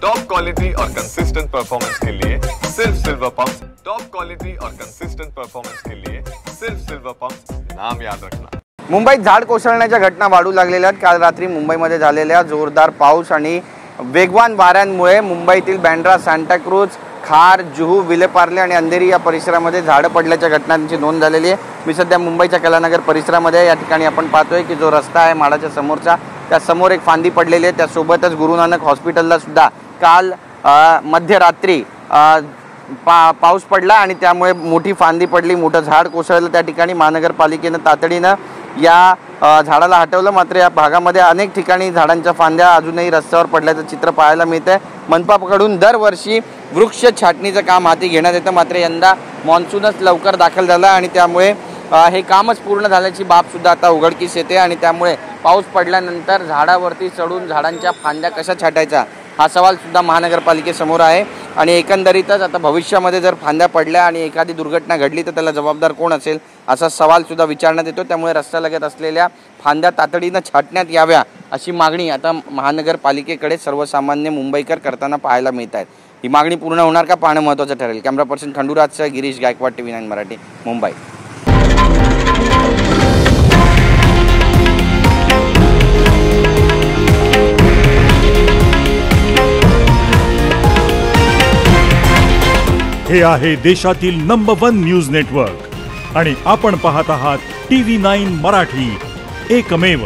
Top quality और consistent performance के लिए सिर्फ सिल्वर पंप्स। टॉप क्वालिटी और कंसिस्टेंट परफॉर्मेंस के लिए सिर्फ सिल्वर पंप्स, नाम याद रखना। मुंबईत झाड कोसळण्याच्या घटना वाढू लागलेल्या आहेत। काल रात्री मुंबईमध्ये झालेल्या जोरदार पाऊस आणि वेगवान वाऱ्यांमुळे मुंबईतील बँड्रा, सांताक्रूज, खार, जुहू, विलेपार्ले आणि अंधेरी या परिसरामध्ये झाडं पडल्याच्या घटनांची नोंद झालेली आहे। मी सध्या मुंबईच्या कलानगर परिसरामध्ये या ठिकाणी आपण पाहतोय की जो रस्ता आहे माडाच्या समोरचा, त्या समोर एक फांदी पडलेली आहे। त्यासोबतच गुरु नानक हॉस्पिटलला सुद्धा काल मध्यरात्री पाऊस पडला आणि त्यामुळे मोठी फांदी पडली, मोठं झाड कोसळलं। त्या ठिकाणी महानगरपालिकेने तातडीनं या झाडाला हटवलं, मात्र या भागामध्ये अनेक ठिकाणी झाडांच्या फांद्या अजूनही रस्त्यावर पडल्याचं चित्र पाहायला मिळतंय। मनपाकडून दरवर्षी वृक्ष छाटणीचं काम हाती घेण्यात येतं, मात्र यंदा मॉन्सूनच लवकर दाखल झाला आणि त्यामुळे हे कामच पूर्ण झाल्याची बाब सुद्धा आता उघडकीस येते आणि त्यामुळे पाऊस पडल्यानंतर झाडावरती चढून झाडांच्या फांद्या कशा छाटायच्या हा सवाल सुद्धा महानगरपालिकेसमोर आहे। आणि एकंदरीतच आता भविष्यामध्ये जर फांद्या पडल्या आणि एखादी दुर्घटना घडली तर त्याला जबाबदार कोण असेल असा सवाल सुद्धा विचारण्यात येतो। त्यामुळे रस्त्यालगत असलेल्या फांद्या तातडीनं छाटण्यात याव्या अशी मागणी आता महानगरपालिकेकडे सर्वसामान्य मुंबईकर करताना पाहायला मिळत आहेत। ही मागणी पूर्ण होणार का पाहणं महत्त्वाचं ठरेल। कॅमेरा पर्सन खंडूराजसह गिरीश गायकवाड, TV9 मराठी, मुंबई। हे आहे देशातील नंबर 1 न्यूज नेटवर्क आणि आपण पाहत आहात TV9 मराठी, एकमेव।